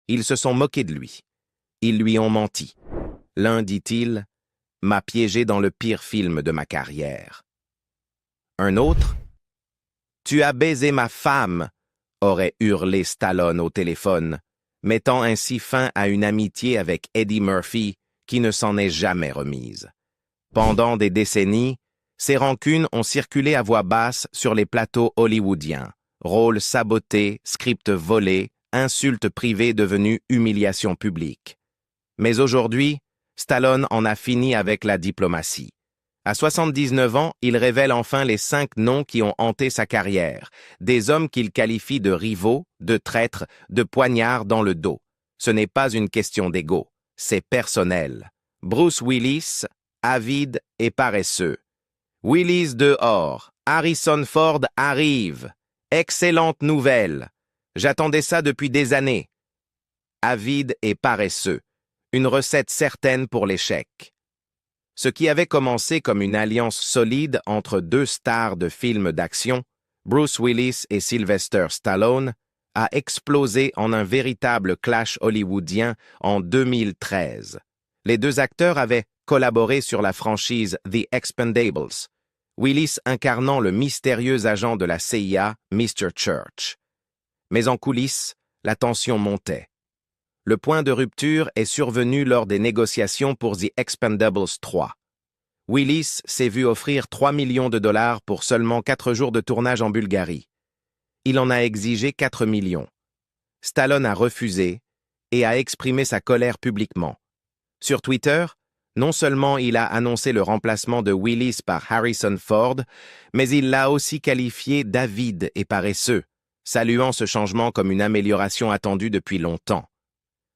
Ils se sont moqués de lui. Ils lui ont menti. L'un, dit-il, m'a piégé dans le pire film de ma carrière. Un autre, « Tu as baisé ma femme !» aurait hurlé Stallone au téléphone, mettant ainsi fin à une amitié avec Eddie Murphy qui ne s'en est jamais remise. Pendant des décennies, ces rancunes ont circulé à voix basse sur les plateaux hollywoodiens. Rôles sabotés, scripts volés, insultes privées devenues humiliations publiques. Mais aujourd'hui, Stallone en a fini avec la diplomatie. À 79 ans, il révèle enfin les 5 noms qui ont hanté sa carrière, des hommes qu'il qualifie de rivaux, de traîtres, de poignards dans le dos. Ce n'est pas une question d'ego, c'est personnel. Bruce Willis, avide et paresseux. Willis dehors, Harrison Ford arrive. Excellente nouvelle. J'attendais ça depuis des années. Avide et paresseux, une recette certaine pour l'échec. Ce qui avait commencé comme une alliance solide entre 2 stars de films d'action, Bruce Willis et Sylvester Stallone, a explosé en un véritable clash hollywoodien en 2013. Les 2 acteurs avaient collaboré sur la franchise The Expendables, Willis incarnant le mystérieux agent de la CIA, Mr. Church. Mais en coulisses, la tension montait. Le point de rupture est survenu lors des négociations pour The Expendables 3. Willis s'est vu offrir 3 millions de dollars pour seulement 4 jours de tournage en Bulgarie. Il en a exigé 4 millions. Stallone a refusé et a exprimé sa colère publiquement. Sur Twitter, non seulement il a annoncé le remplacement de Willis par Harrison Ford, mais il l'a aussi qualifié d'avide et paresseux, saluant ce changement comme une amélioration attendue depuis longtemps.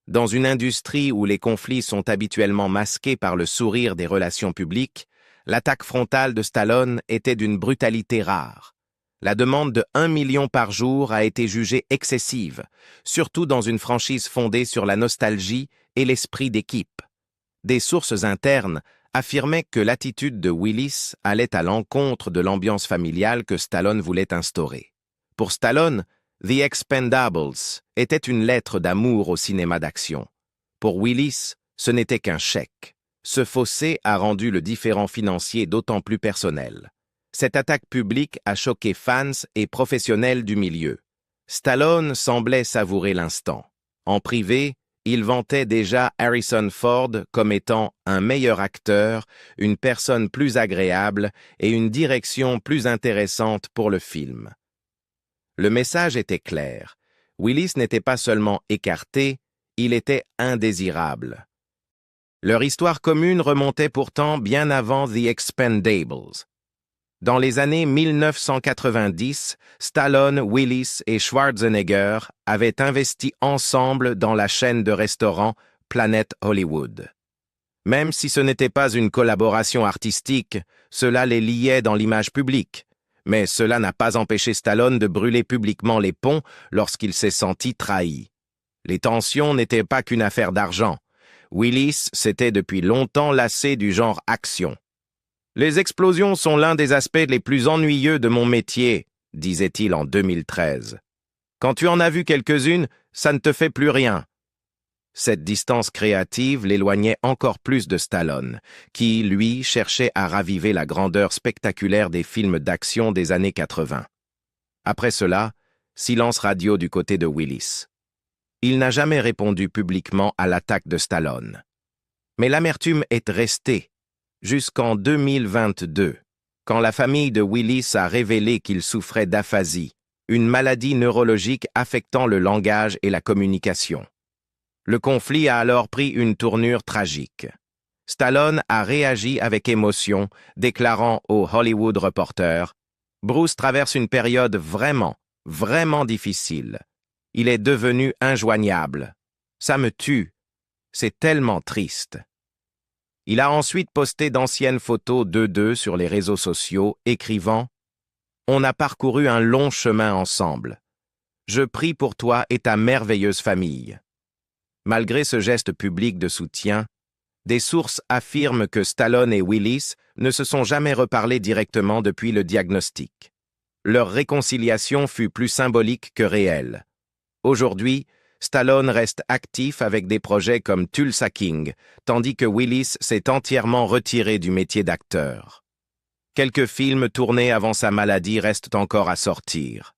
Dans une industrie où les conflits sont habituellement masqués par le sourire des relations publiques, l'attaque frontale de Stallone était d'une brutalité rare. La demande de 1 million par jour a été jugée excessive, surtout dans une franchise fondée sur la nostalgie et l'esprit d'équipe. Des sources internes affirmaient que l'attitude de Willis allait à l'encontre de l'ambiance familiale que Stallone voulait instaurer. Pour Stallone, The Expendables était une lettre d'amour au cinéma d'action. Pour Willis, ce n'était qu'un chèque. Ce fossé a rendu le différend financier d'autant plus personnel. Cette attaque publique a choqué fans et professionnels du milieu. Stallone semblait savourer l'instant. En privé, il vantait déjà Harrison Ford comme étant un meilleur acteur, une personne plus agréable et une direction plus intéressante pour le film. Le message était clair. Willis n'était pas seulement écarté, il était indésirable. Leur histoire commune remontait pourtant bien avant The Expendables. Dans les années 1990, Stallone, Willis et Schwarzenegger avaient investi ensemble dans la chaîne de restaurants Planet Hollywood. Même si ce n'était pas une collaboration artistique, cela les liait dans l'image publique. Mais cela n'a pas empêché Stallone de brûler publiquement les ponts lorsqu'il s'est senti trahi. Les tensions n'étaient pas qu'une affaire d'argent. Willis s'était depuis longtemps lassé du genre action. « Les explosions sont l'un des aspects les plus ennuyeux de mon métier », disait-il en 2013. « Quand tu en as vu quelques-unes, ça ne te fait plus rien. » Cette distance créative l'éloignait encore plus de Stallone, qui, lui, cherchait à raviver la grandeur spectaculaire des films d'action des années 80. Après cela, silence radio du côté de Willis. Il n'a jamais répondu publiquement à l'attaque de Stallone. Mais l'amertume est restée, jusqu'en 2022, quand la famille de Willis a révélé qu'il souffrait d'aphasie, une maladie neurologique affectant le langage et la communication. Le conflit a alors pris une tournure tragique. Stallone a réagi avec émotion, déclarant au Hollywood Reporter « Bruce traverse une période vraiment difficile. Il est devenu injoignable. Ça me tue. C'est tellement triste. » Il a ensuite posté d'anciennes photos d'eux deux sur les réseaux sociaux, écrivant « On a parcouru un long chemin ensemble. Je prie pour toi et ta merveilleuse famille. » Malgré ce geste public de soutien, des sources affirment que Stallone et Willis ne se sont jamais reparlé directement depuis le diagnostic. Leur réconciliation fut plus symbolique que réelle. Aujourd'hui, Stallone reste actif avec des projets comme Tulsa King, tandis que Willis s'est entièrement retiré du métier d'acteur. Quelques films tournés avant sa maladie restent encore à sortir.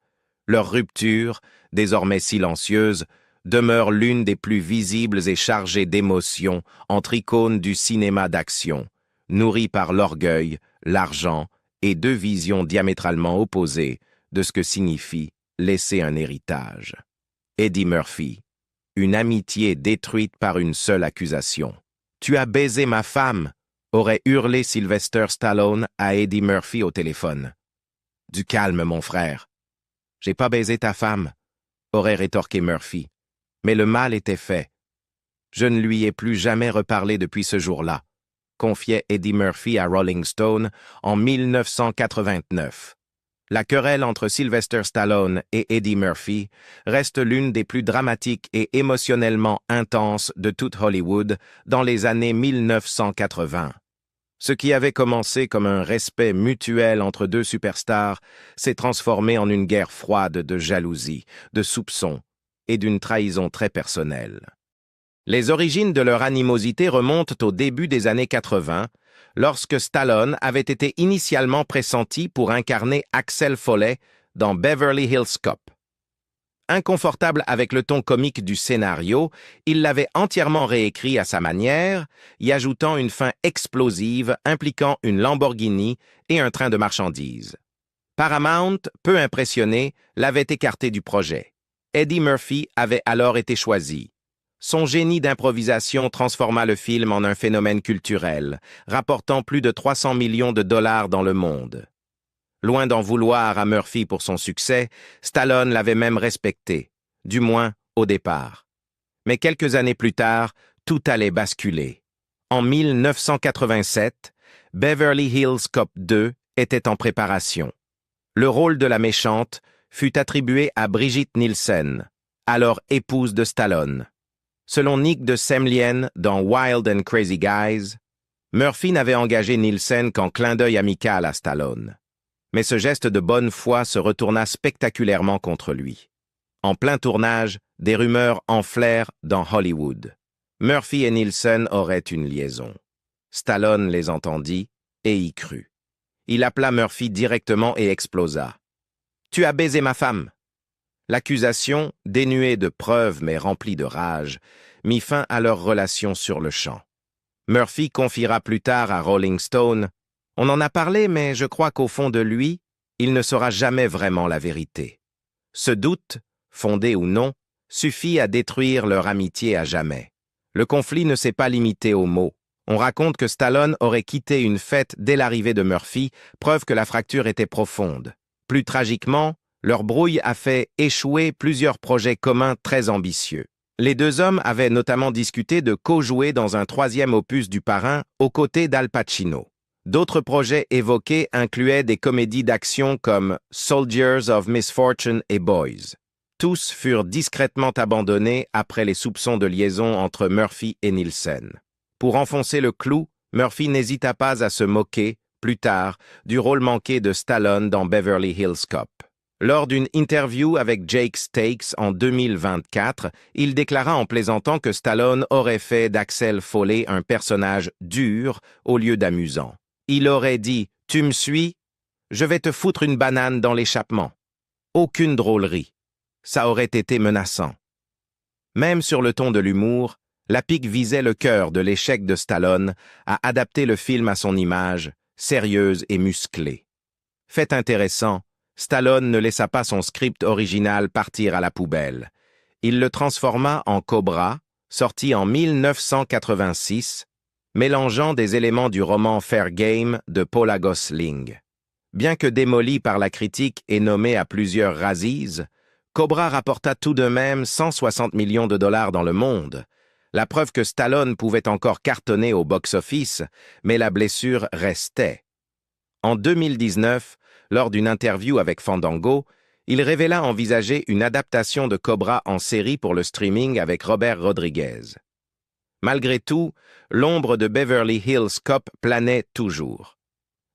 Leur rupture, désormais silencieuse, demeure l'une des plus visibles et chargées d'émotions entre icônes du cinéma d'action, nourries par l'orgueil, l'argent et deux visions diamétralement opposées de ce que signifie laisser un héritage. Eddie Murphy, une amitié détruite par une seule accusation. « Tu as baisé ma femme !» aurait hurlé Sylvester Stallone à Eddie Murphy au téléphone. « Du calme, mon frère. J'ai pas baisé ta femme !» aurait rétorqué Murphy. Mais le mal était fait. Je ne lui ai plus jamais reparlé depuis ce jour-là, confiait Eddie Murphy à Rolling Stone en 1989. La querelle entre Sylvester Stallone et Eddie Murphy reste l'une des plus dramatiques et émotionnellement intenses de toute Hollywood dans les années 1980. Ce qui avait commencé comme un respect mutuel entre deux superstars s'est transformé en une guerre froide de jalousie, de soupçons et d'une trahison très personnelle. Les origines de leur animosité remontent au début des années 80, lorsque Stallone avait été initialement pressenti pour incarner Axel Foley dans Beverly Hills Cop. Inconfortable avec le ton comique du scénario, il l'avait entièrement réécrit à sa manière, y ajoutant une fin explosive impliquant une Lamborghini et un train de marchandises. Paramount, peu impressionné, l'avait écarté du projet. Eddie Murphy avait alors été choisi. Son génie d'improvisation transforma le film en un phénomène culturel, rapportant plus de 300 millions de dollars dans le monde. Loin d'en vouloir à Murphy pour son succès, Stallone l'avait même respecté, du moins au départ. Mais quelques années plus tard, tout allait basculer. En 1987, Beverly Hills Cop 2 était en préparation. Le rôle de la méchante fut attribué à Brigitte Nielsen, alors épouse de Stallone. Selon Nick de Semlien dans Wild and Crazy Guys, Murphy n'avait engagé Nielsen qu'en clin d'œil amical à Stallone. Mais ce geste de bonne foi se retourna spectaculairement contre lui. En plein tournage, des rumeurs enflèrent dans Hollywood. Murphy et Nielsen auraient une liaison. Stallone les entendit et y crut. Il appela Murphy directement et explosa. « Tu as baisé ma femme !» L'accusation, dénuée de preuves mais remplie de rage, mit fin à leur relation sur le champ. Murphy confiera plus tard à Rolling Stone « On en a parlé, mais je crois qu'au fond de lui, il ne saura jamais vraiment la vérité. » Ce doute, fondé ou non, suffit à détruire leur amitié à jamais. Le conflit ne s'est pas limité aux mots. On raconte que Stallone aurait quitté une fête dès l'arrivée de Murphy, preuve que la fracture était profonde. Plus tragiquement, leur brouille a fait échouer plusieurs projets communs très ambitieux. Les deux hommes avaient notamment discuté de co-jouer dans un troisième opus du Parrain aux côtés d'Al Pacino. D'autres projets évoqués incluaient des comédies d'action comme Soldiers of Misfortune et Boys. Tous furent discrètement abandonnés après les soupçons de liaison entre Murphy et Nielsen. Pour enfoncer le clou, Murphy n'hésita pas à se moquer, plus tard, du rôle manqué de Stallone dans Beverly Hills Cop. Lors d'une interview avec Jake Stakes en 2024, il déclara en plaisantant que Stallone aurait fait d'Axel Foley un personnage dur au lieu d'amusant. Il aurait dit « Tu me suis? Je vais te foutre une banane dans l'échappement. » Aucune drôlerie. Ça aurait été menaçant. Même sur le ton de l'humour, la pique visait le cœur de l'échec de Stallone à adapter le film à son image, sérieuse et musclée. Fait intéressant, Stallone ne laissa pas son script original partir à la poubelle. Il le transforma en Cobra, sorti en 1986, mélangeant des éléments du roman Fair Game de Paula Gosling. Bien que démoli par la critique et nommé à plusieurs Razzies, Cobra rapporta tout de même 160 millions de dollars dans le monde, la preuve que Stallone pouvait encore cartonner au box-office, mais la blessure restait. En 2019, lors d'une interview avec Fandango, il révéla envisager une adaptation de Cobra en série pour le streaming avec Robert Rodriguez. Malgré tout, l'ombre de Beverly Hills Cop planait toujours.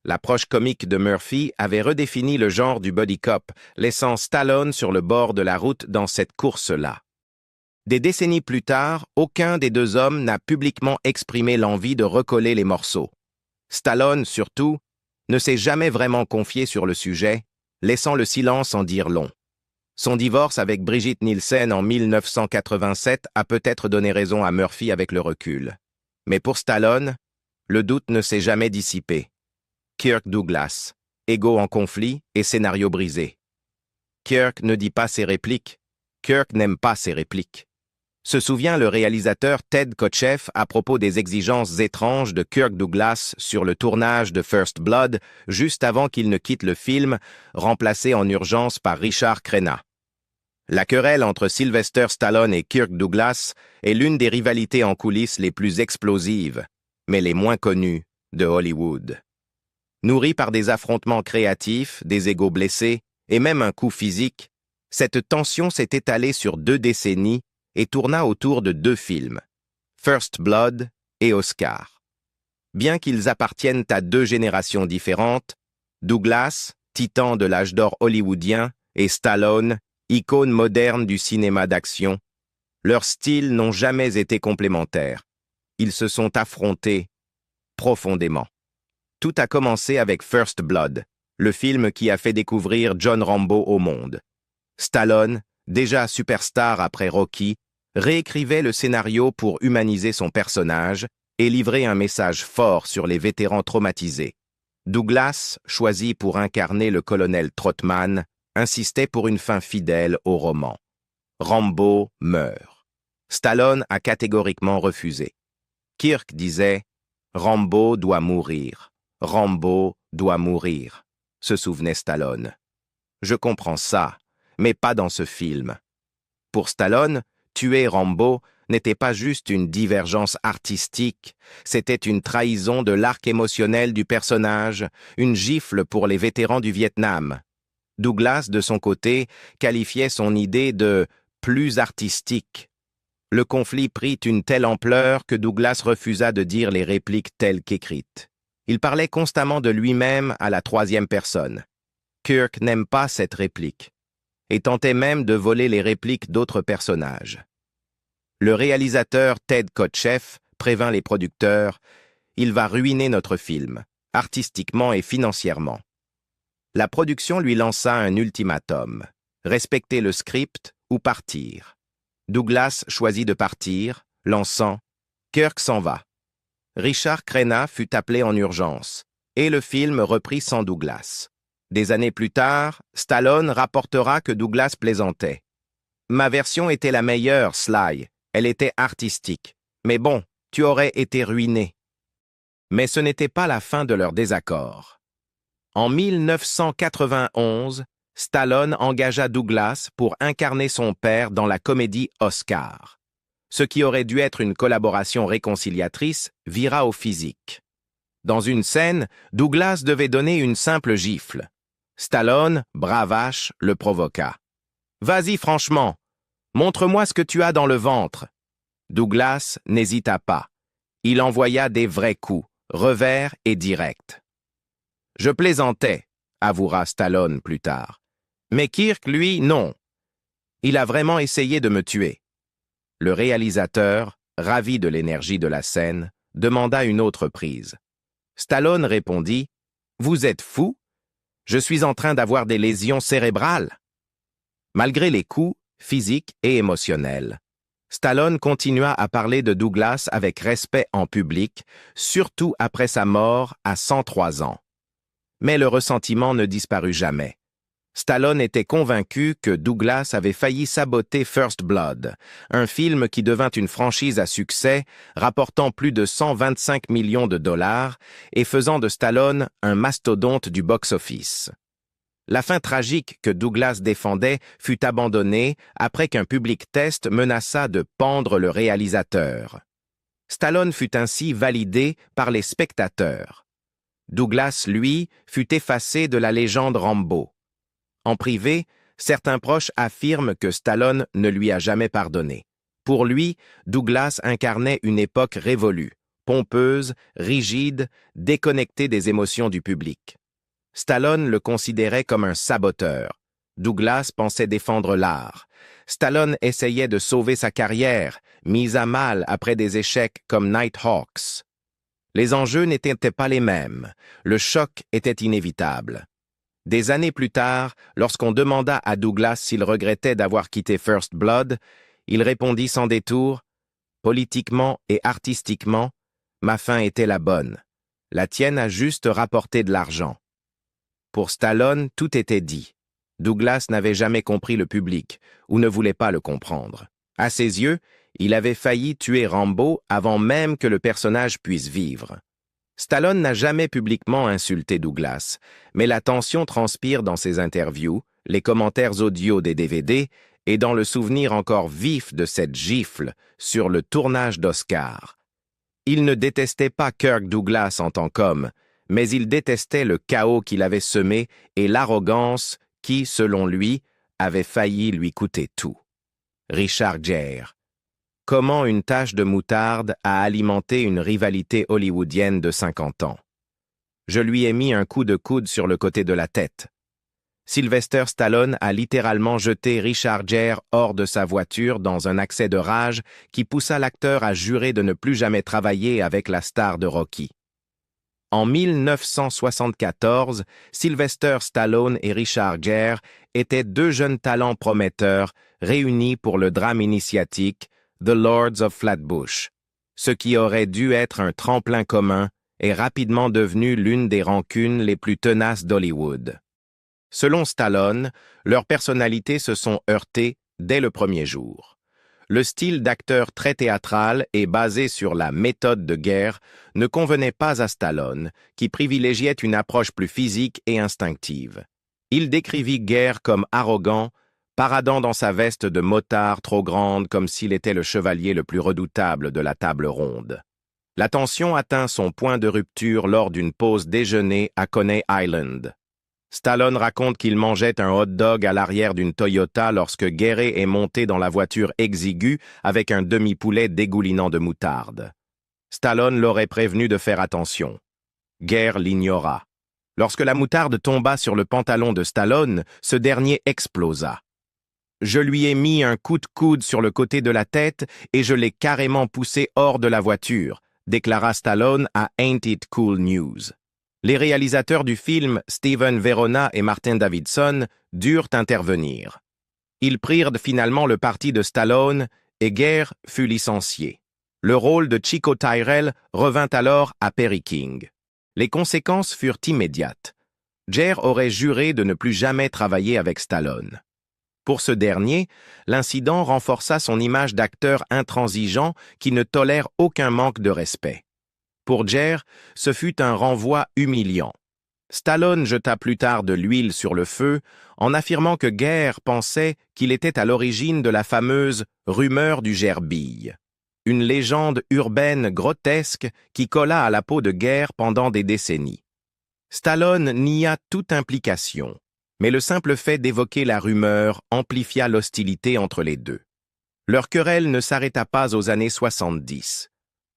L'approche comique de Murphy avait redéfini le genre du buddy cop, laissant Stallone sur le bord de la route dans cette course-là. Des décennies plus tard, aucun des deux hommes n'a publiquement exprimé l'envie de recoller les morceaux. Stallone, surtout, ne s'est jamais vraiment confié sur le sujet, laissant le silence en dire long. Son divorce avec Brigitte Nielsen en 1987 a peut-être donné raison à Murphy avec le recul. Mais pour Stallone, le doute ne s'est jamais dissipé. Kirk Douglas, ego en conflit et scénario brisé. Kirk ne dit pas ses répliques. Kirk n'aime pas ses répliques. Se souvient le réalisateur Ted Kotcheff à propos des exigences étranges de Kirk Douglas sur le tournage de First Blood, juste avant qu'il ne quitte le film, remplacé en urgence par Richard Crenna. La querelle entre Sylvester Stallone et Kirk Douglas est l'une des rivalités en coulisses les plus explosives, mais les moins connues, de Hollywood. Nourrie par des affrontements créatifs, des égos blessés, et même un coup physique, cette tension s'est étalée sur 2 décennies et tourna autour de 2 films, First Blood et Oscar. Bien qu'ils appartiennent à 2 générations différentes, Douglas, titan de l'âge d'or hollywoodien, et Stallone, icône moderne du cinéma d'action, leurs styles n'ont jamais été complémentaires. Ils se sont affrontés profondément. Tout a commencé avec First Blood, le film qui a fait découvrir John Rambo au monde. Stallone, déjà superstar après Rocky, réécrivait le scénario pour humaniser son personnage et livrer un message fort sur les vétérans traumatisés. Douglas, choisi pour incarner le colonel Trotman, insistait pour une fin fidèle au roman. Rambo meurt. Stallone a catégoriquement refusé. Kirk disait « Rambo doit mourir. Rambo doit mourir », se souvenait Stallone. Je comprends ça, mais pas dans ce film. Pour Stallone, tuer Rambo n'était pas juste une divergence artistique, c'était une trahison de l'arc émotionnel du personnage, une gifle pour les vétérans du Vietnam. Douglas, de son côté, qualifiait son idée de « plus artistique ». Le conflit prit une telle ampleur que Douglas refusa de dire les répliques telles qu'écrites. Il parlait constamment de lui-même à la 3e personne. Kirk n'aime pas cette réplique, et tentait même de voler les répliques d'autres personnages. Le réalisateur Ted Kotcheff prévint les producteurs « Il va ruiner notre film, artistiquement et financièrement ». La production lui lança un ultimatum, respecter le script ou partir. Douglas choisit de partir, lançant « Kirk s'en va ». Richard Crenna fut appelé en urgence, et le film reprit sans Douglas. Des années plus tard, Stallone rapportera que Douglas plaisantait. « Ma version était la meilleure, Sly, elle était artistique. Mais bon, tu aurais été ruiné. » Mais ce n'était pas la fin de leur désaccord. En 1991, Stallone engagea Douglas pour incarner son père dans la comédie Oscar. Ce qui aurait dû être une collaboration réconciliatrice vira au physique. Dans une scène, Douglas devait donner une simple gifle. Stallone, bravache, le provoqua. « Vas-y franchement, montre-moi ce que tu as dans le ventre. » Douglas n'hésita pas. Il envoya des vrais coups, revers et directs. « Je plaisantais », avouera Stallone plus tard. Mais Kirk, lui, non. Il a vraiment essayé de me tuer. Le réalisateur, ravi de l'énergie de la scène, demanda une autre prise. Stallone répondit « Vous êtes fou? Je suis en train d'avoir des lésions cérébrales. » Malgré les coups, physiques et émotionnels, Stallone continua à parler de Douglas avec respect en public, surtout après sa mort à 103 ans. Mais le ressentiment ne disparut jamais. Stallone était convaincu que Douglas avait failli saboter First Blood, un film qui devint une franchise à succès, rapportant plus de 125 millions de dollars et faisant de Stallone un mastodonte du box-office. La fin tragique que Douglas défendait fut abandonnée après qu'un public test menaça de pendre le réalisateur. Stallone fut ainsi validé par les spectateurs. Douglas, lui, fut effacé de la légende Rambo. En privé, certains proches affirment que Stallone ne lui a jamais pardonné. Pour lui, Douglas incarnait une époque révolue, pompeuse, rigide, déconnectée des émotions du public. Stallone le considérait comme un saboteur. Douglas pensait défendre l'art. Stallone essayait de sauver sa carrière, mise à mal après des échecs comme Nighthawks. Les enjeux n'étaient pas les mêmes. Le choc était inévitable. Des années plus tard, lorsqu'on demanda à Douglas s'il regrettait d'avoir quitté First Blood, il répondit sans détour « Politiquement et artistiquement, ma fin était la bonne. La tienne a juste rapporté de l'argent. » Pour Stallone, tout était dit. Douglas n'avait jamais compris le public, ou ne voulait pas le comprendre. À ses yeux, il avait failli tuer Rambo avant même que le personnage puisse vivre. Stallone n'a jamais publiquement insulté Douglas, mais la tension transpire dans ses interviews, les commentaires audio des DVD et dans le souvenir encore vif de cette gifle sur le tournage d'Oscar. Il ne détestait pas Kirk Douglas en tant qu'homme, mais il détestait le chaos qu'il avait semé et l'arrogance qui, selon lui, avait failli lui coûter tout. Richard Gere. Comment une tache de moutarde a alimenté une rivalité hollywoodienne de 50 ans. Je lui ai mis un coup de coude sur le côté de la tête. Sylvester Stallone a littéralement jeté Richard Gere hors de sa voiture dans un accès de rage qui poussa l'acteur à jurer de ne plus jamais travailler avec la star de Rocky. En 1974, Sylvester Stallone et Richard Gere étaient deux jeunes talents prometteurs réunis pour le drame initiatique The Lords of Flatbush. Ce qui aurait dû être un tremplin commun est rapidement devenu l'une des rancunes les plus tenaces d'Hollywood. Selon Stallone, leurs personnalités se sont heurtées dès le premier jour. Le style d'acteur très théâtral et basé sur la méthode de guerre ne convenait pas à Stallone, qui privilégiait une approche plus physique et instinctive. Il décrivit Gere comme arrogant, paradant dans sa veste de motard trop grande comme s'il était le chevalier le plus redoutable de la table ronde. La tension atteint son point de rupture lors d'une pause déjeuner à Coney Island. Stallone raconte qu'il mangeait un hot-dog à l'arrière d'une Toyota lorsque Gere est monté dans la voiture exiguë avec un demi-poulet dégoulinant de moutarde. Stallone l'aurait prévenu de faire attention. Gere l'ignora. Lorsque la moutarde tomba sur le pantalon de Stallone, ce dernier explosa. « Je lui ai mis un coup de coude sur le côté de la tête et je l'ai carrément poussé hors de la voiture », déclara Stallone à Ain't It Cool News. Les réalisateurs du film, Steven Verona et Martin Davidson, durent intervenir. Ils prirent finalement le parti de Stallone et Gere fut licencié. Le rôle de Chico Tyrell revint alors à Perry King. Les conséquences furent immédiates. Gere aurait juré de ne plus jamais travailler avec Stallone. Pour ce dernier, l'incident renforça son image d'acteur intransigeant qui ne tolère aucun manque de respect. Pour Gere, ce fut un renvoi humiliant. Stallone jeta plus tard de l'huile sur le feu en affirmant que Gere pensait qu'il était à l'origine de la fameuse « rumeur du gerbille », une légende urbaine grotesque qui colla à la peau de Gere pendant des décennies. Stallone nia toute implication, mais le simple fait d'évoquer la rumeur amplifia l'hostilité entre les deux. Leur querelle ne s'arrêta pas aux années 70.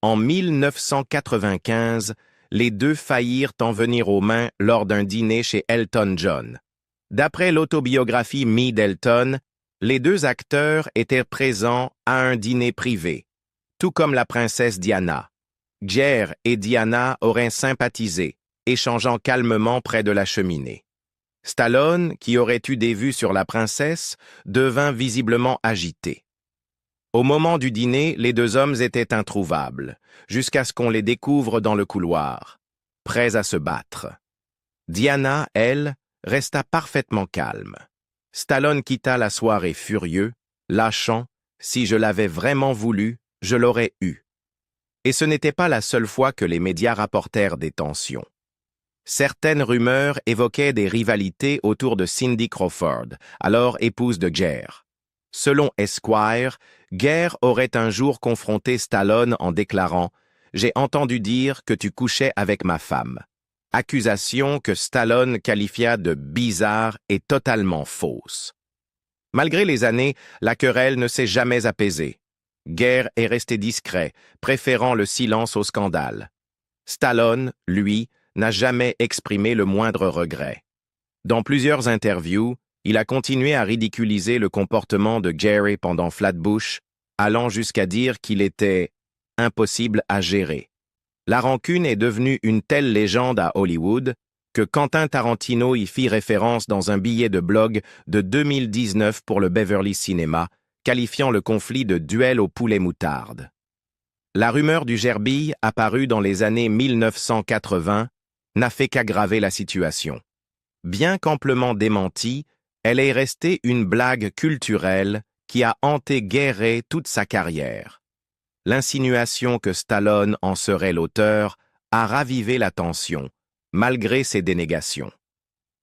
En 1995, les deux faillirent en venir aux mains lors d'un dîner chez Elton John. D'après l'autobiographie Me d'Elton, les deux acteurs étaient présents à un dîner privé, tout comme la princesse Diana. Gere et Diana auraient sympathisé, échangeant calmement près de la cheminée. Stallone, qui aurait eu des vues sur la princesse, devint visiblement agité. Au moment du dîner, les deux hommes étaient introuvables, jusqu'à ce qu'on les découvre dans le couloir, prêts à se battre. Diana, elle, resta parfaitement calme. Stallone quitta la soirée furieux, lâchant « Si je l'avais vraiment voulu, je l'aurais eu ». Et ce n'était pas la seule fois que les médias rapportèrent des tensions. Certaines rumeurs évoquaient des rivalités autour de Cindy Crawford, alors épouse de Gere. Selon Esquire, Gere aurait un jour confronté Stallone en déclarant « J'ai entendu dire que tu couchais avec ma femme ». Accusation que Stallone qualifia de bizarre et totalement fausse. Malgré les années, la querelle ne s'est jamais apaisée. Gere est resté discret, préférant le silence au scandale. Stallone, lui, n'a jamais exprimé le moindre regret. Dans plusieurs interviews, Il a continué à ridiculiser le comportement de Jerry pendant Flatbush, allant jusqu'à dire qu'il était impossible à gérer. La rancune est devenue une telle légende à Hollywood que Quentin Tarantino y fit référence dans un billet de blog de 2019 pour le Beverly Cinema, qualifiant le conflit de duel au poulet moutarde. La rumeur du gerbille, apparue dans les années 1980, n'a fait qu'aggraver la situation. Bien qu'amplement démentie, elle est restée une blague culturelle qui a hanté Guéret toute sa carrière. L'insinuation que Stallone en serait l'auteur a ravivé la tension, malgré ses dénégations.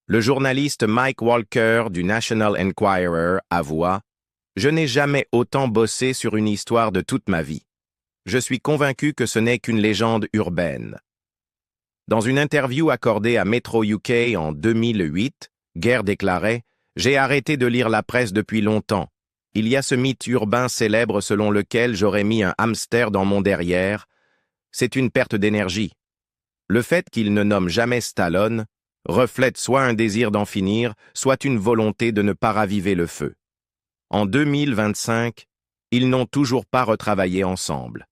Le journaliste Mike Walker du National Enquirer avoua « Je n'ai jamais autant bossé sur une histoire de toute ma vie. Je suis convaincu que ce n'est qu'une légende urbaine. » Dans une interview accordée à Metro UK en 2008, Guerre déclarait « J'ai arrêté de lire la presse depuis longtemps. Il y a ce mythe urbain célèbre selon lequel j'aurais mis un hamster dans mon derrière. C'est une perte d'énergie. Le fait qu'il ne nomme jamais Stallone reflète soit un désir d'en finir, soit une volonté de ne pas raviver le feu. En 2025, ils n'ont toujours pas retravaillé ensemble.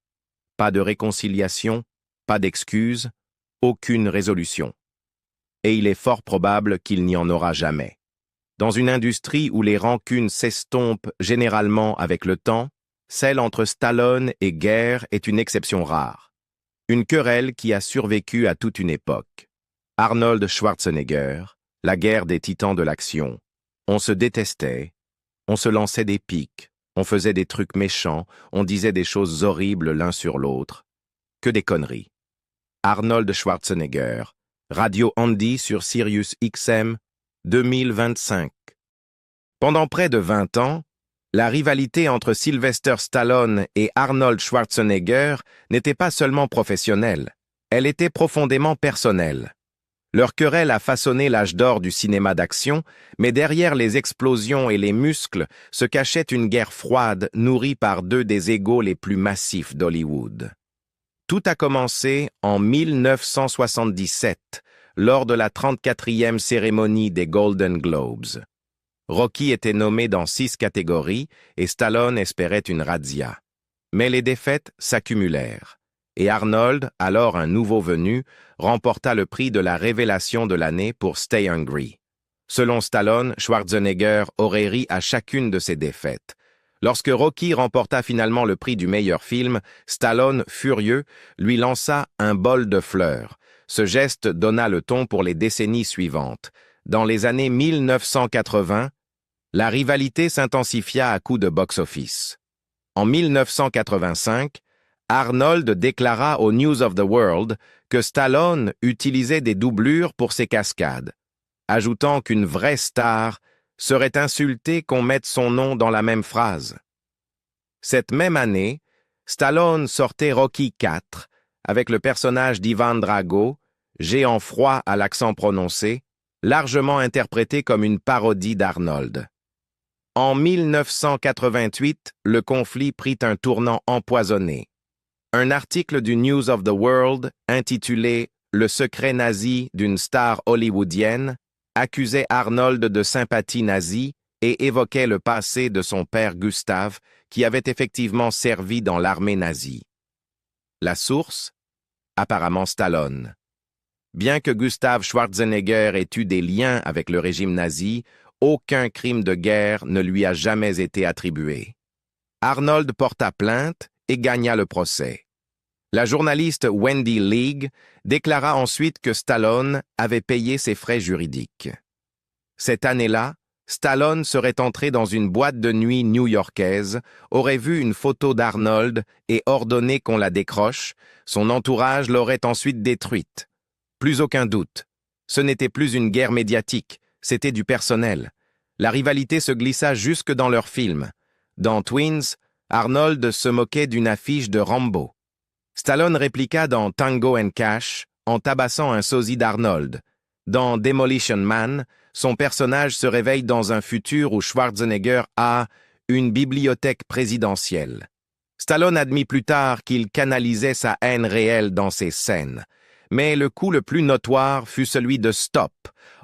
Pas de réconciliation, pas d'excuses, aucune résolution. Et il est fort probable qu'il n'y en aura jamais. Dans une industrie où les rancunes s'estompent généralement avec le temps, celle entre Stallone et Guerre est une exception rare. Une querelle qui a survécu à toute une époque. Arnold Schwarzenegger, la guerre des titans de l'action. On se détestait, on se lançait des piques, on faisait des trucs méchants, on disait des choses horribles l'un sur l'autre. Que des conneries. Arnold Schwarzenegger, Radio Andy sur Sirius XM, 2025. Pendant près de 20 ans, la rivalité entre Sylvester Stallone et Arnold Schwarzenegger n'était pas seulement professionnelle, elle était profondément personnelle. Leur querelle a façonné l'âge d'or du cinéma d'action, mais derrière les explosions et les muscles se cachait une guerre froide nourrie par deux des égos les plus massifs d'Hollywood. Tout a commencé en 1977, lors de la 34e cérémonie des Golden Globes. Rocky était nommé dans 6 catégories et Stallone espérait une razzia. Mais les défaites s'accumulèrent. Et Arnold, alors un nouveau venu, remporta le prix de la révélation de l'année pour Stay Hungry. Selon Stallone, Schwarzenegger aurait ri à chacune de ses défaites. Lorsque Rocky remporta finalement le prix du meilleur film, Stallone, furieux, lui lança un bol de fleurs. Ce geste donna le ton pour les décennies suivantes. Dans les années 1980, la rivalité s'intensifia à coups de box-office. En 1985, Arnold déclara au News of the World que Stallone utilisait des doublures pour ses cascades, ajoutant qu'une vraie star serait insultée qu'on mette son nom dans la même phrase. Cette même année, Stallone sortait Rocky IV avec le personnage d'Ivan Drago, géant froid à l'accent prononcé, largement interprété comme une parodie d'Arnold. En 1988, le conflit prit un tournant empoisonné. Un article du News of the World, intitulé « Le secret nazi d'une star hollywoodienne », accusait Arnold de sympathie nazie et évoquait le passé de son père Gustav, qui avait effectivement servi dans l'armée nazie. La source? Apparemment Stallone. Bien que Gustav Schwarzenegger ait eu des liens avec le régime nazi, aucun crime de guerre ne lui a jamais été attribué. Arnold porta plainte et gagna le procès. La journaliste Wendy League déclara ensuite que Stallone avait payé ses frais juridiques. Cette année-là, Stallone serait entré dans une boîte de nuit new-yorkaise, aurait vu une photo d'Arnold et ordonné qu'on la décroche, son entourage l'aurait ensuite détruite. Plus aucun doute, ce n'était plus une guerre médiatique, c'était du personnel. La rivalité se glissa jusque dans leurs films. Dans Twins, Arnold se moquait d'une affiche de Rambo. Stallone répliqua dans Tango and Cash en tabassant un sosie d'Arnold. Dans Demolition Man, son personnage se réveille dans un futur où Schwarzenegger a une bibliothèque présidentielle. Stallone admit plus tard qu'il canalisait sa haine réelle dans ses scènes. Mais le coup le plus notoire fut celui de Stop,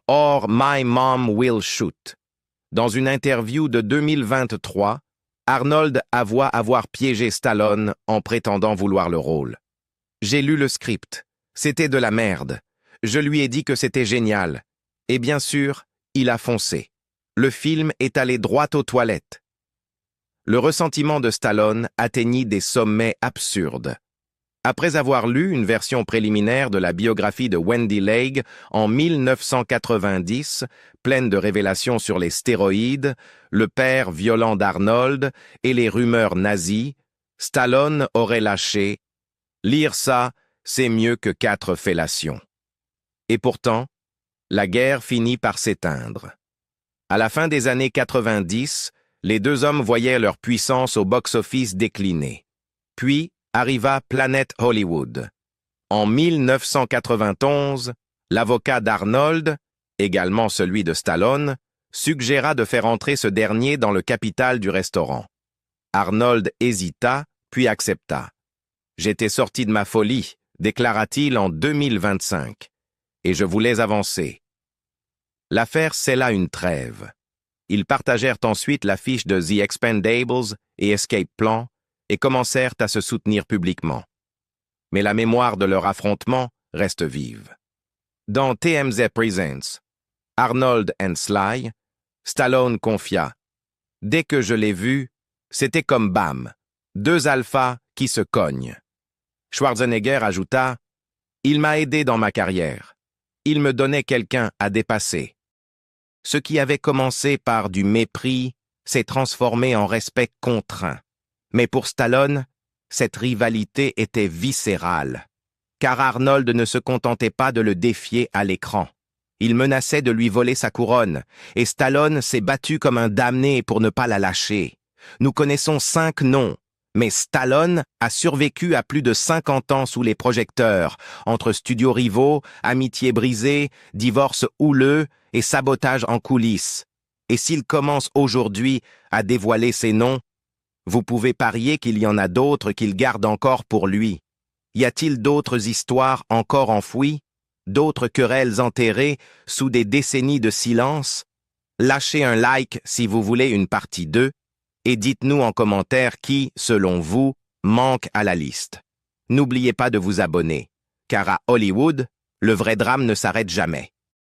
or My Mom Will Shoot. Dans une interview de 2023, Arnold avoua avoir piégé Stallone en prétendant vouloir le rôle. J'ai lu le script. C'était de la merde. Je lui ai dit que c'était génial. Et bien sûr, il a foncé. Le film est allé droit aux toilettes. Le ressentiment de Stallone atteignit des sommets absurdes. Après avoir lu une version préliminaire de la biographie de Wendy Legg en 1990, pleine de révélations sur les stéroïdes, le père violent d'Arnold et les rumeurs nazies, Stallone aurait lâché « Lire ça, c'est mieux que 4 fellations ». Et pourtant, la guerre finit par s'éteindre. À la fin des années 90, les deux hommes voyaient leur puissance au box-office décliner. Puis arriva Planet Hollywood. En 1991, l'avocat d'Arnold, également celui de Stallone, suggéra de faire entrer ce dernier dans le capital du restaurant. Arnold hésita, puis accepta. « J'étais sorti de ma folie », déclara-t-il en 2025, « et je voulais avancer. » L'affaire scella une trêve. Ils partagèrent ensuite l'affiche de The Expendables et Escape Plan et commencèrent à se soutenir publiquement. Mais la mémoire de leur affrontement reste vive. Dans TMZ Presents, Arnold and Sly, Stallone confia « Dès que je l'ai vu, c'était comme bam, 2 alphas qui se cognent. » Schwarzenegger ajouta « Il m'a aidé dans ma carrière. Il me donnait quelqu'un à dépasser. » Ce qui avait commencé par du mépris s'est transformé en respect contraint. Mais pour Stallone, cette rivalité était viscérale, car Arnold ne se contentait pas de le défier à l'écran. Il menaçait de lui voler sa couronne, et Stallone s'est battu comme un damné pour ne pas la lâcher. Nous connaissons 5 noms, mais Stallone a survécu à plus de 50 ans sous les projecteurs, entre studios rivaux, amitiés brisées, divorces houleux et sabotage en coulisses. Et s'il commence aujourd'hui à dévoiler ses noms, vous pouvez parier qu'il y en a d'autres qu'il garde encore pour lui. Y a-t-il d'autres histoires encore enfouies? D'autres querelles enterrées sous des décennies de silence? Lâchez un like si vous voulez une partie 2 et dites-nous en commentaire qui, selon vous, manque à la liste. N'oubliez pas de vous abonner, car à Hollywood, le vrai drame ne s'arrête jamais.